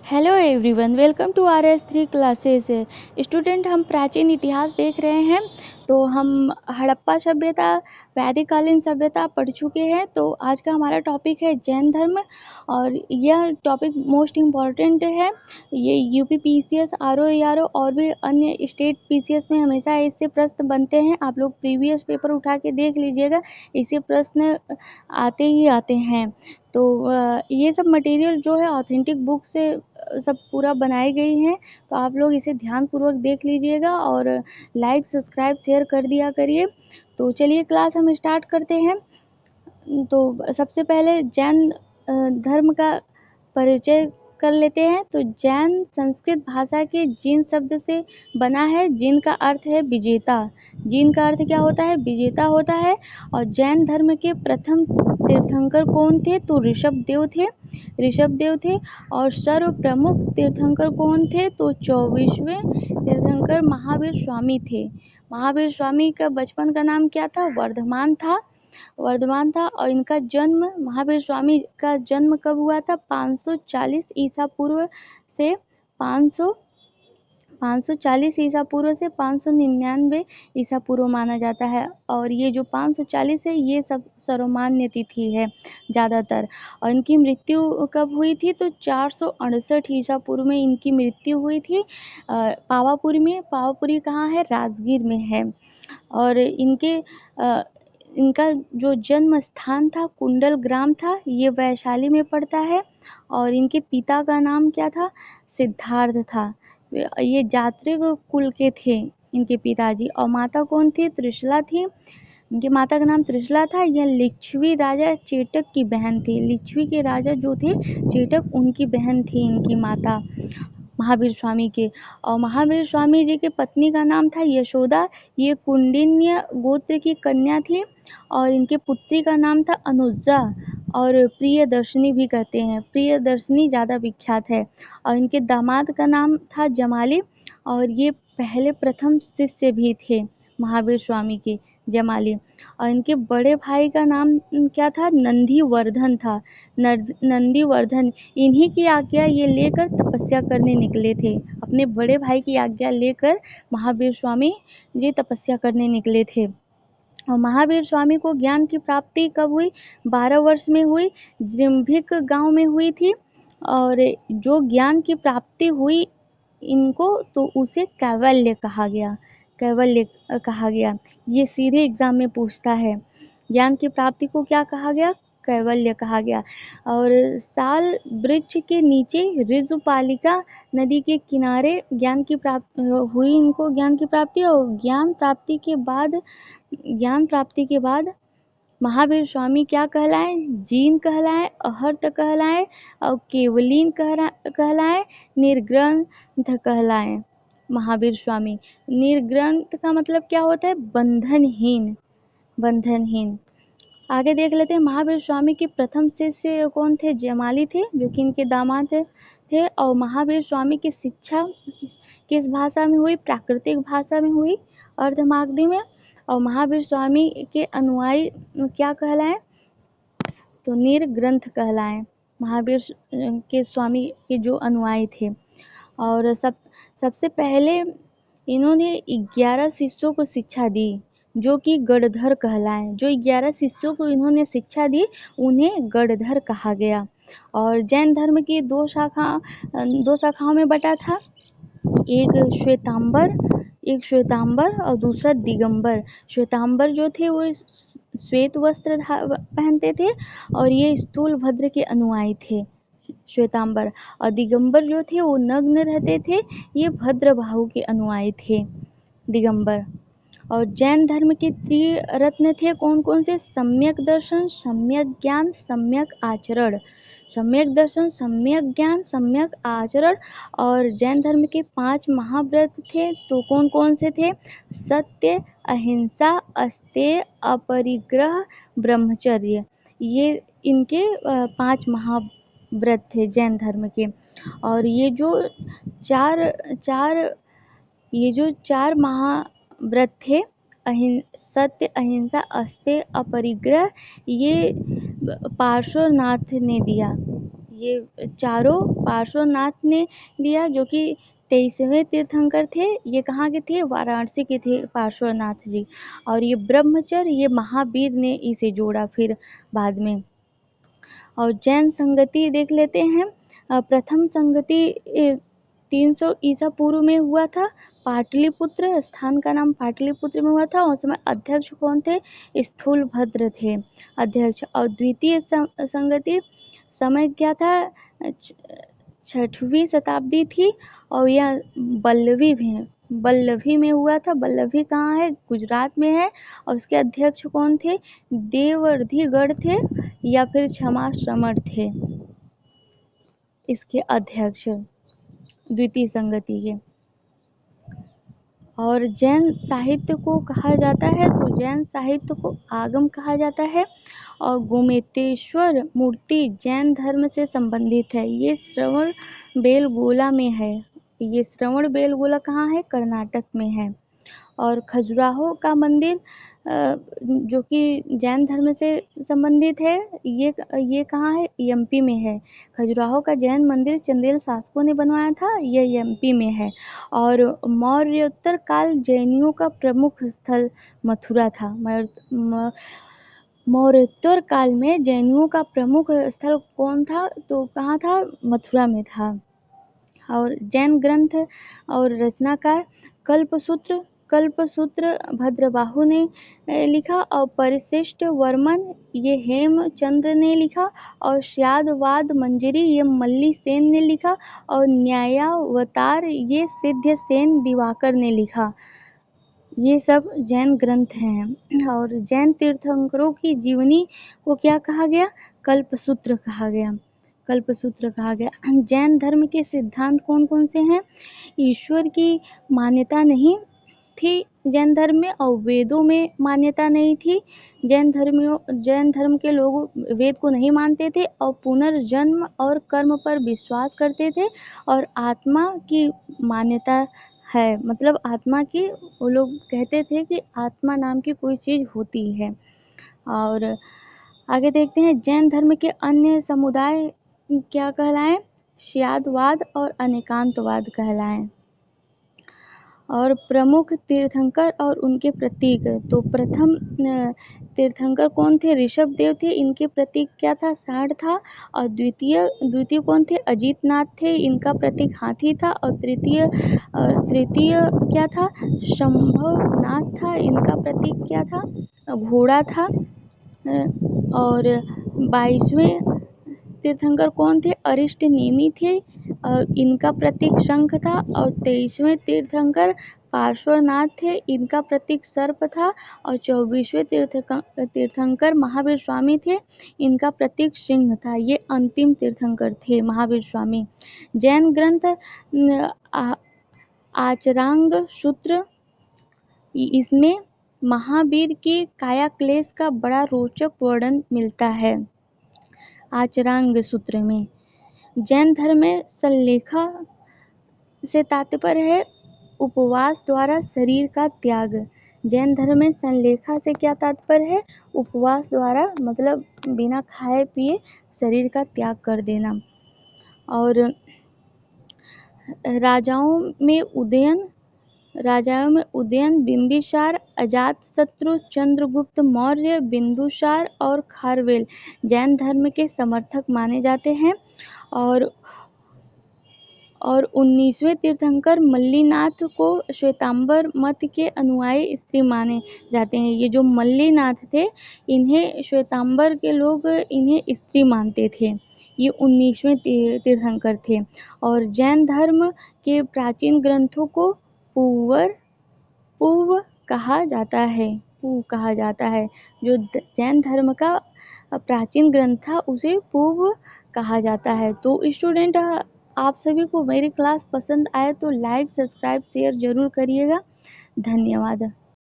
Hello everyone, welcome to R S 3 classes. Student, हम प्राचीन इतिहास देख रहे हैं। तो हम हड़प्पा सभ्यता, वैदिककालीन सभ्यता पढ़ चुके हैं। तो आज का हमारा टॉपिक है जैन धर्म, और यह टॉपिक मोस्ट इम्पॉर्टेंट है। ये यूपी पीसीएस, आरओ और भी अन्य स्टेट पीसीएस में हमेशा इससे प्रश्न बनते हैं। आप लोग प्रीवियस पेपर उठा के देख लीजिएगा, इससे प्रश्न आते ही आते हैं। तो ये सब मटेरियल जो है ऑथेंटिक बुक से सब पूरा बनाई गई हैं। तो आप लोग इसे ध्यानपूर्वक देख लीजिएगा और लाइक, सब्सक्राइब, शेयर कर दिया करिए। तो चलिए क्लास हम स्टार्ट करते हैं। तो सबसे पहले जैन धर्म का परिचय कर लेते हैं। तो जैन संस्कृत भाषा के जिन शब्द से बना है। जिन का अर्थ है विजेता। जिन का अर्थ क्या होता है? विजेता होता है। और जैन धर्म के प्रथम तीर्थंकर कौन थे? तो ऋषभदेव थे। और सर्व प्रमुख तीर्थंकर कौन थे? तो 24वें तीर्थंकर महावीर स्वामी थे। महावीर स्वामी का बचपन का नाम क्या था? वर्धमान था। और इनका जन्म, महावीर स्वामी का जन्म कब हुआ था? 540 ईसा पूर्व से 540 ईसा पूर्व से 599 ईसा पूर्व माना जाता है। और ये जो 540 है, ये सब सर्वमान्य तिथि है ज़्यादातर। और इनकी मृत्यु कब हुई थी? तो 468 ईसा पूर्व में इनकी मृत्यु हुई थी, पावापुरी में। पावापुरी कहाँ है? राजगीर में है। और इनका जो जन्म स्थान था, कुंडल ग्राम था, ये वैशाली में पड़ता है। और इनके पिता का नाम क्या था? सिद्धार्थ था। ये जात्रिक कुल के थे इनके पिताजी। और माता कौन थी? त्रिशला थी। इनकी माता का नाम त्रिशला था। यह लिच्छवी राजा चेटक की बहन थी। लिच्छवी के राजा जो थे चेटक, उनकी बहन थी इनकी माता, महावीर स्वामी के। और महावीर स्वामी जी की पत्नी का नाम था यशोदा। ये कुंडिन्य गोत्र की कन्या थी। और इनके पुत्री का नाम था अनुजा, और प्रियदर्शनी भी कहते हैं। प्रियदर्शनी ज़्यादा विख्यात है। और इनके दामाद का नाम था जमाली। और ये पहले प्रथम शिष्य भी थे महावीर स्वामी के, जमाली। और इनके बड़े भाई का नाम क्या था? नंदीवर्धन था। नंदीवर्धन। इन्हीं की आज्ञा ये लेकर तपस्या करने निकले थे। अपने बड़े भाई की आज्ञा लेकर महावीर स्वामी जी तपस्या करने निकले थे। और महावीर स्वामी को ज्ञान की प्राप्ति कब हुई? 12 वर्ष में हुई। जृंभिक गांव में हुई थी। और जो ज्ञान की प्राप्ति हुई इनको, तो उसे कैवल्य कहा गया। ये सीधे एग्जाम में पूछता है। ज्ञान की प्राप्ति को क्या कहा गया? कैवल्य कहा गया। और साल वृक्ष के नीचे ऋजुपालिका नदी के किनारे ज्ञान की प्राप्ति हुई इनको, ज्ञान की प्राप्ति। और ज्ञान प्राप्ति के बाद महावीर स्वामी क्या कहलाए? जीन कहलाए, अहर्त कहलाए, और केवलीन कहलाए, निर्ग्रंथ कहलाए। महावीर स्वामी निर्ग्रंथ का मतलब क्या होता है? बंधनहीन। आगे देख लेते हैं। महावीर स्वामी के प्रथम शिष्य कौन थे? जमाली थे, जो कि इनके दामाद थे। और महावीर स्वामी की शिक्षा किस भाषा में हुई? प्राकृतिक भाषा में हुई, अर्धमागधी में। और महावीर स्वामी के अनुयायी क्या कहलाए? तो निर्ग्रंथ कहलाए। महावीर के स्वामी के जो अनुयायी थे। और सबसे पहले इन्होंने 11 शिष्यों को शिक्षा दी, जो कि गणधर कहलाए। जो 11 शिष्यों को इन्होंने शिक्षा दी, उन्हें गणधर कहा गया। और जैन धर्म की दो शाखाओं में बटा था। एक श्वेतांबर और दूसरा दिगंबर। श्वेतांबर जो थे वो श्वेत वस्त्र पहनते थे, और ये स्थूलभद्र के अनुयायी थे, श्वेतांबर। और दिगंबर जो थे वो नग्न रहते थे, ये भद्रबाहु के अनुयायी थे, दिगंबर। और जैन धर्म के त्रिरत्न थे कौन कौन से? सम्यक दर्शन, सम्यक ज्ञान, सम्यक आचरण। सम्यक दर्शन, सम्यक ज्ञान, सम्यक आचरण। और जैन धर्म के 5 महाव्रत थे, तो कौन कौन से थे? सत्य, अहिंसा, अस्तेय, अपरिग्रह, ब्रह्मचर्य। ये इनके 5 महाव्रत थे जैन धर्म के। और ये जो चार महाव्रत थे, सत्य, अहिंसा, अस्तेय, अपरिग्रह, ये पार्श्वनाथ ने दिया। ये चारों पार्श्वनाथ ने लिया, जो कि 23वें तीर्थंकर थे। ये कहाँ के थे? वाराणसी के थे पार्श्वनाथ जी। और ये ब्रह्मचर्य, ये महावीर ने इसे जोड़ा फिर बाद में। और जैन संगति देख लेते हैं। प्रथम संगति 300 ईसा पूर्व में हुआ था। पाटलिपुत्र, स्थान का नाम पाटलिपुत्र में हुआ था। उस समय अध्यक्ष कौन थे? स्थूलभद्र थे अध्यक्ष। और द्वितीय संगति समय क्या था? 6वीं शताब्दी थी। और यह बल्लभी में हुआ था। बल्लभी कहाँ है? गुजरात में है। और उसके अध्यक्ष कौन थे? देवर्धिगढ़ थे या फिर क्षमा श्रमण थे इसके अध्यक्ष द्वितीय संगति के। और जैन साहित्य को कहा जाता है, तो जैन साहित्य को आगम कहा जाता है। और गोमतेश्वर मूर्ति जैन धर्म से संबंधित है। ये श्रवण बेलगोला में है। ये श्रवण बेलगोला कहाँ है? कर्नाटक में है। और खजुराहो का मंदिर जो कि जैन धर्म से संबंधित है, ये कहाँ है? एमपी में है। खजुराहो का जैन मंदिर चंदेल शासकों ने बनवाया था। ये एमपी में है। और मौर्योत्तर काल जैनियों का प्रमुख स्थल मथुरा था। मौर्योत्तर काल में जैनियों का प्रमुख स्थल कौन था? तो कहाँ था? मथुरा में था। और जैन ग्रंथ और रचनाकार कल्पसूत्र भद्रबाहु ने लिखा। और परिशिष्ट वर्मन ये हेमचंद्र ने लिखा। और श्यादवाद मंजरी ये मल्ली सेन ने लिखा। और न्यायावतार ये सिद्धसेन दिवाकर ने लिखा। ये सब जैन ग्रंथ हैं। और जैन तीर्थंकरों की जीवनी को क्या कहा गया? कल्पसूत्र कहा गया। कल्पसूत्र कहा गया। जैन धर्म के सिद्धांत कौन कौन से हैं? ईश्वर की मान्यता नहीं थी जैन धर्म में, और वेदों में मान्यता नहीं थी। जैन धर्म के लोग वेद को नहीं मानते थे। और पुनर्जन्म और कर्म पर विश्वास करते थे। और आत्मा की मान्यता है, मतलब आत्मा की, वो लोग कहते थे कि आत्मा नाम की कोई चीज़ होती है। और आगे देखते हैं जैन धर्म के अन्य समुदाय क्या कहलाएं? श्यादवाद और अनेकांतवाद कहलाएं। और प्रमुख तीर्थंकर और उनके प्रतीक, तो प्रथम तीर्थंकर कौन थे? ऋषभ देव थे। इनके प्रतीक क्या था? सांड था। और द्वितीय कौन थे? अजीतनाथ थे। इनका प्रतीक हाथी था। और तृतीय क्या था? शंभवनाथ था। इनका प्रतीक क्या था? घोड़ा था। और 22वें तीर्थंकर कौन थे? अरिष्ट नेमि थे। इनका प्रतीक शंख था। और 23वें तीर्थंकर पार्श्वनाथ थे। इनका प्रतीक सर्प था। और 24वें तीर्थंकर महावीर स्वामी थे। इनका प्रतीक सिंह था। ये अंतिम तीर्थंकर थे महावीर स्वामी। जैन ग्रंथ आचरांग सूत्र, इसमें महावीर की काया क्लेश का बड़ा रोचक वर्णन मिलता है। आचरांग सूत्र में जैन धर्म में संलेखा से तात्पर्य है उपवास द्वारा शरीर का त्याग। जैन धर्म में संलेखा से क्या तात्पर्य है? उपवास द्वारा, मतलब बिना खाए पिए शरीर का त्याग कर देना। और राजाओं में उदयन, बिंबिसार, अजातशत्रु, चंद्रगुप्त मौर्य, बिंदुसार और खारवेल जैन धर्म के समर्थक माने जाते हैं। और 19वें तीर्थंकर मल्लीनाथ को श्वेतांबर मत के अनुयायी स्त्री माने जाते हैं। ये जो मल्लीनाथ थे, इन्हें श्वेतांबर के लोग इन्हें स्त्री मानते थे। ये 19वें तीर्थंकर थे। और जैन धर्म के प्राचीन ग्रंथों को पूर्व कहा जाता है। जो जैन धर्म का प्राचीन ग्रंथ था उसे पूर्व कहा जाता है। तो स्टूडेंट, आप सभी को मेरी क्लास पसंद आए तो लाइक, सब्सक्राइब, शेयर ज़रूर करिएगा। धन्यवाद।